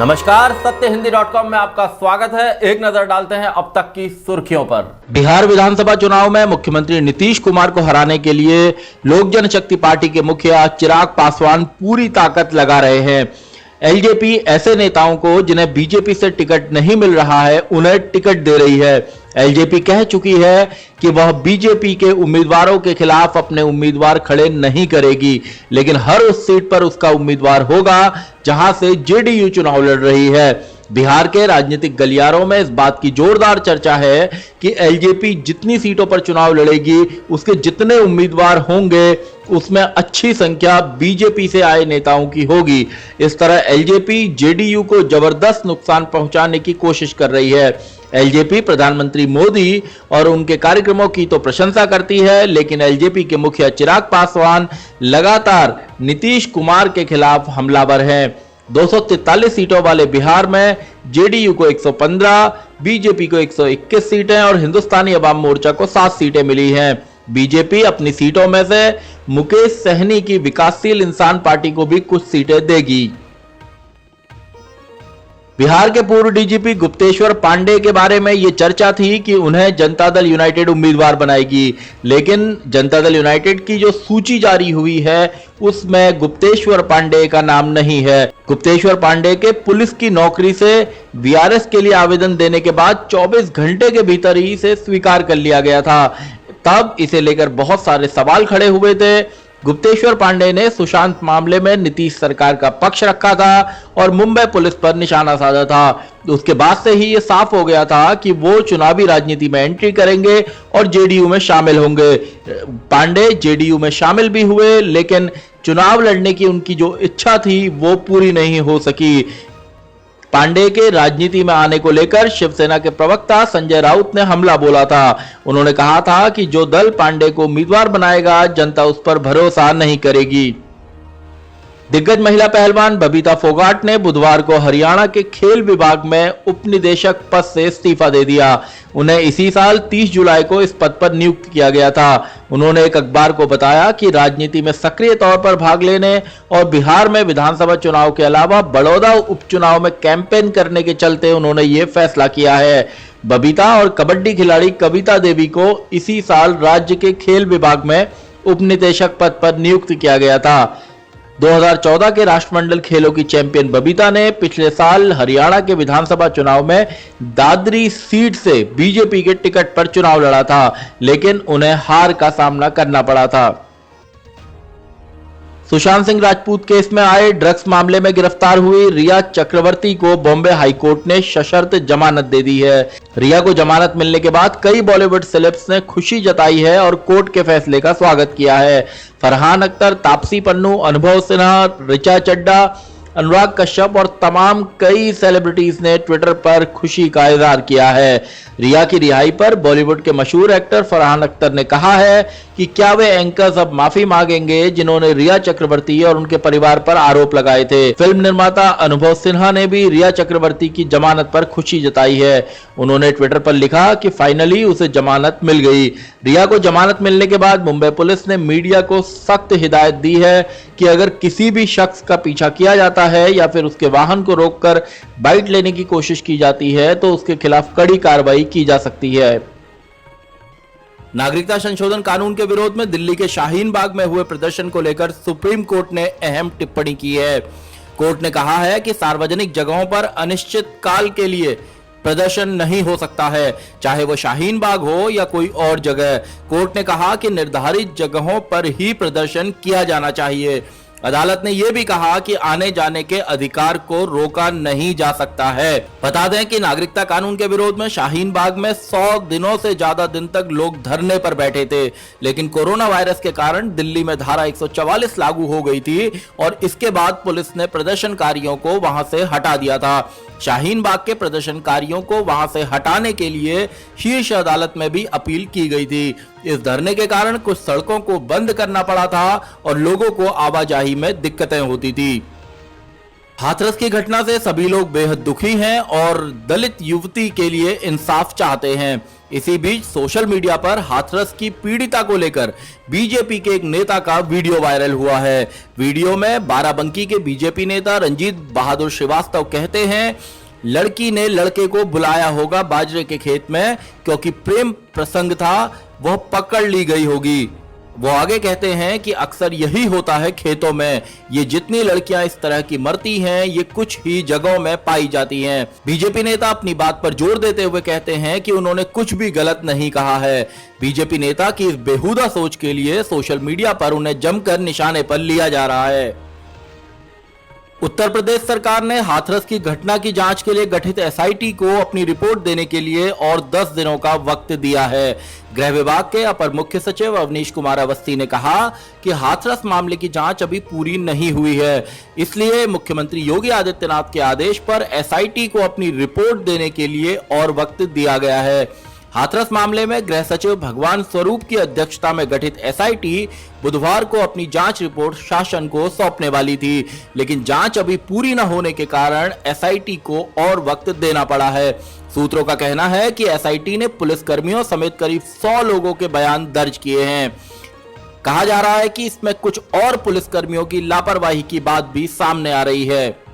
नमस्कार, सत्यहिंदी.com में आपका स्वागत है। एक नजर डालते हैं अब तक की सुर्खियों पर। बिहार विधानसभा चुनाव में मुख्यमंत्री नीतीश कुमार को हराने के लिए लोक जनशक्ति पार्टी के मुखिया चिराग पासवान पूरी ताकत लगा रहे हैं। एलजेपी ऐसे नेताओं को जिन्हें बीजेपी से टिकट नहीं मिल रहा है, उन्हें टिकट दे रही है। एलजेपी कह चुकी है कि वह बीजेपी के उम्मीदवारों के खिलाफ अपने उम्मीदवार खड़े नहीं करेगी, लेकिन हर उस सीट पर उसका उम्मीदवार होगा जहां से जेडीयू चुनाव लड़ रही है। बिहार के राजनीतिक गलियारों में इस बात की जोरदार चर्चा है कि एलजेपी जितनी सीटों पर चुनाव लड़ेगी, उसके जितने उम्मीदवार होंगे, उसमें अच्छी संख्या बीजेपी से आए नेताओं की होगी। इस तरह एलजेपी जेडीयू को जबरदस्त नुकसान पहुंचाने की कोशिश कर रही है। एलजेपी प्रधानमंत्री मोदी और उनके कार्यक्रमों की तो प्रशंसा करती है, लेकिन एलजेपी के मुखिया चिराग पासवान लगातार नीतीश कुमार के खिलाफ हमलावर हैं। 243 सीटों वाले बिहार में जेडीयू को 115, बीजेपी को 121 सीटें और हिंदुस्तानी अवाम मोर्चा को 7 सीटें मिली हैं। बीजेपी अपनी सीटों में से मुकेश सहनी की विकासशील इंसान पार्टी को भी कुछ सीटें देगी। बिहार के पूर्व डीजीपी गुप्तेश्वर पांडे के बारे में यह चर्चा थी कि उन्हें जनता दल यूनाइटेड उम्मीदवार बनाएगी, लेकिन जनता दल यूनाइटेड की जो सूची जारी हुई है उसमें गुप्तेश्वर पांडे का नाम नहीं है। गुप्तेश्वर पांडे के पुलिस की नौकरी से वीआरएस के लिए आवेदन देने के बाद 24 घंटे के भीतर ही इसे स्वीकार कर लिया गया था। तब इसे लेकर बहुत सारे सवाल खड़े हुए थे। गुप्तेश्वर पांडे ने सुशांत मामले में नीतीश सरकार का पक्ष रखा था और मुंबई पुलिस पर निशाना साधा था। उसके बाद से ही यह साफ हो गया था कि वो चुनावी राजनीति में एंट्री करेंगे और जेडीयू में शामिल होंगे। पांडे जेडीयू में शामिल भी हुए, लेकिन चुनाव लड़ने की उनकी जो इच्छा थी वो पूरी नहीं हो सकी। पांडे के राजनीति में आने को लेकर शिवसेना के प्रवक्ता संजय राउत ने हमला बोला था। उन्होंने कहा था कि जो दल पांडे को उम्मीदवार बनाएगा, जनता उस पर भरोसा नहीं करेगी। दिग्गज महिला पहलवान बबीता फोगाट ने बुधवार को हरियाणा के खेल विभाग में उप निदेशक पद से इस्तीफा दे दिया। उन्हें इसी साल 30 जुलाई को इस पद पर नियुक्त किया गया था। उन्होंने एक अखबार को बताया कि राजनीति में सक्रिय तौर पर भाग लेने और बिहार में विधानसभा चुनाव के अलावा बड़ौदा उपचुनाव में कैंपेन करने के चलते उन्होंने ये फैसला किया है। बबीता और कबड्डी खिलाड़ी कविता देवी को इसी साल राज्य के खेल विभाग में उप निदेशक पद पर नियुक्त किया गया था। 2014 के राष्ट्रमंडल खेलों की चैंपियन बबीता ने पिछले साल हरियाणा के विधानसभा चुनाव में दादरी सीट से बीजेपी के टिकट पर चुनाव लड़ा था, लेकिन उन्हें हार का सामना करना पड़ा था। सुशांत सिंह राजपूत केस में आए ड्रग्स मामले में गिरफ्तार हुई रिया चक्रवर्ती को बॉम्बे हाईकोर्ट ने सशर्त जमानत दे दी है। रिया को जमानत मिलने के बाद कई बॉलीवुड सेलेब्स ने खुशी जताई है और कोर्ट के फैसले का स्वागत किया है। फरहान अख्तर, तापसी पन्नू, अनुभव सिन्हा, ऋचा चड्ढा, अनुराग कश्यप और तमाम कई सेलिब्रिटीज ने ट्विटर पर खुशी का इजहार किया है। रिया की रिहाई पर बॉलीवुड के मशहूर एक्टर फरहान अख्तर ने कहा है कि क्या वे एंकर्स अब माफी मांगेंगे जिन्होंने रिया चक्रवर्ती और उनके परिवार पर आरोप लगाए थे। फिल्म निर्माता अनुभव सिन्हा ने भी रिया चक्रवर्ती की जमानत पर खुशी जताई है। उन्होंने ट्विटर पर लिखा कि फाइनली उसे जमानत मिल गई। रिया को जमानत मिलने के बाद मुंबई पुलिस ने मीडिया को सख्त हिदायत दी है कि अगर किसी भी शख्स का पीछा किया जाता है या फिर उसके वाहन को रोककर बाइट लेने की कोशिश की जाती है तो उसके खिलाफ कड़ी कार्रवाई की जा सकती है। नागरिकता संशोधन कानून के विरोध में दिल्ली के शाहीन बाग में हुए प्रदर्शन को लेकर सुप्रीम कोर्ट ने अहम टिप्पणी की है। कोर्ट ने कहा है कि सार्वजनिक जगहों पर अनिश्चित काल के लिए प्रदर्शन नहीं हो सकता है, चाहे वो शाहीन बाग हो या कोई और जगह। कोर्ट ने कहा कि निर्धारित जगहों पर ही प्रदर्शन किया जाना चाहिए। अदालत ने यह भी कहा कि आने जाने के अधिकार को रोका नहीं जा सकता है। बता दें कि नागरिकता कानून के विरोध में शाहीन बाग में 100 दिनों से ज्यादा दिन तक लोग धरने पर बैठे थे, लेकिन कोरोना वायरस के कारण दिल्ली में धारा 144 लागू हो गई थी और इसके बाद पुलिस ने प्रदर्शनकारियों को वहां से हटा दिया था। शाहीन बाग के प्रदर्शनकारियों को वहां से हटाने के लिए शीर्ष अदालत में भी अपील की गई थी। इस धरने के कारण कुछ सड़कों को बंद करना पड़ा था और लोगों को आवाजाही में दिक्कतें होती थी। हाथरस की घटना से सभी लोग बेहद दुखी हैं और दलित युवती के लिए इंसाफ चाहते हैं। इसी बीच सोशल मीडिया पर हाथरस की पीड़िता को लेकर बीजेपी के एक नेता का वीडियो वायरल हुआ है। वीडियो में बाराबंकी के बीजेपी नेता रंजीत बहादुर श्रीवास्तव कहते हैं, लड़की ने लड़के को बुलाया होगा बाजरे के खेत में, क्योंकि प्रेम प्रसंग था, वह पकड़ ली गई होगी। वो आगे कहते हैं कि अक्सर यही होता है खेतों में, ये जितनी लड़कियां इस तरह की मरती हैं ये कुछ ही जगहों में पाई जाती हैं। बीजेपी नेता अपनी बात पर जोर देते हुए कहते हैं कि उन्होंने कुछ भी गलत नहीं कहा है। बीजेपी नेता की इस बेहुदा सोच के लिए सोशल मीडिया पर उन्हें जमकर निशाने पर लिया जा रहा है। उत्तर प्रदेश सरकार ने हाथरस की घटना की जांच के लिए गठित एसआईटी को अपनी रिपोर्ट देने के लिए और 10 दिनों का वक्त दिया है। गृह विभाग के अपर मुख्य सचिव अवनीश कुमार अवस्थी ने कहा कि हाथरस मामले की जांच अभी पूरी नहीं हुई है, इसलिए मुख्यमंत्री योगी आदित्यनाथ के आदेश पर एसआईटी को अपनी रिपोर्ट देने के लिए और वक्त दिया गया है। हाथरस मामले में गृह सचिव भगवान स्वरूप की अध्यक्षता में गठित एसआईटी बुधवार को अपनी जांच रिपोर्ट शासन को सौंपने वाली थी, लेकिन जांच अभी पूरी न होने के कारण एसआईटी को और वक्त देना पड़ा है। सूत्रों का कहना है कि एसआईटी ने पुलिसकर्मियों समेत करीब 100 लोगों के बयान दर्ज किए हैं। कहा जा रहा है कि इसमें कुछ और पुलिसकर्मियों की लापरवाही की बात भी सामने आ रही है।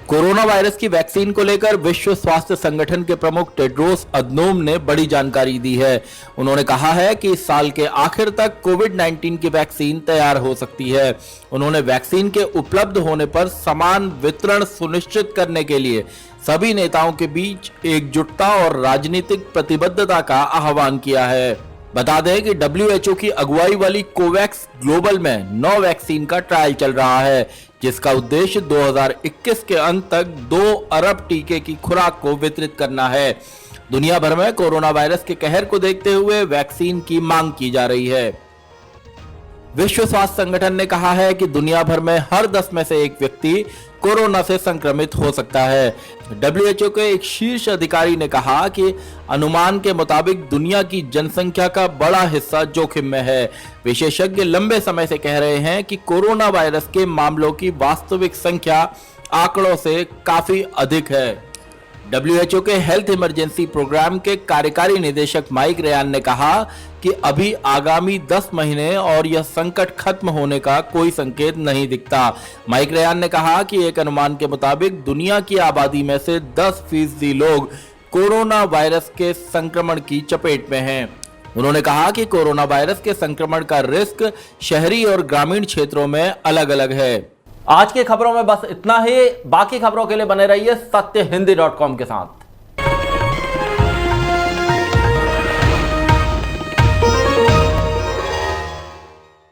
कोरोना वायरस की वैक्सीन को लेकर विश्व स्वास्थ्य संगठन के प्रमुख टेड्रोस अधनोम ने बड़ी जानकारी दी है। उन्होंने कहा है कि इस साल के आखिर तक कोविड-19 की वैक्सीन तैयार हो सकती है। उन्होंने वैक्सीन के उपलब्ध होने पर समान वितरण सुनिश्चित करने के लिए सभी नेताओं के बीच एकजुटता और राजनीतिक प्रतिबद्धता का आह्वान किया है। बता दें कि WHO की अगुवाई वाली कोवैक्स ग्लोबल में 9 वैक्सीन का ट्रायल चल रहा है, जिसका उद्देश्य 2021 के अंत तक 2 अरब टीके की खुराक को वितरित करना है। दुनिया भर में कोरोना वायरस के कहर को देखते हुए वैक्सीन की मांग की जा रही है। विश्व स्वास्थ्य संगठन ने कहा है कि दुनिया भर में हर 10 में से एक व्यक्ति कोरोना से संक्रमित हो सकता है। WHO के एक शीर्ष अधिकारी ने कहा कि अनुमान के मुताबिक दुनिया की जनसंख्या का बड़ा हिस्सा जोखिम में है। विशेषज्ञ लंबे समय से कह रहे हैं कि कोरोना वायरस के मामलों की वास्तविक संख्या आंकड़ों से काफी अधिक है। WHO के हेल्थ इमरजेंसी प्रोग्राम के कार्यकारी निदेशक माइक रेयान ने कहा कि अभी आगामी 10 महीने और यह संकट खत्म होने का कोई संकेत नहीं दिखता। माइक रेयान ने कहा कि एक अनुमान के मुताबिक दुनिया की आबादी में से 10% लोग कोरोना वायरस के संक्रमण की चपेट में हैं। उन्होंने कहा कि कोरोना वायरस के संक्रमण का रिस्क शहरी और ग्रामीण क्षेत्रों में अलग अलग है। आज की खबरों में बस इतना ही। बाकी खबरों के लिए बने रहिए सत्यहिंदी.com के साथ।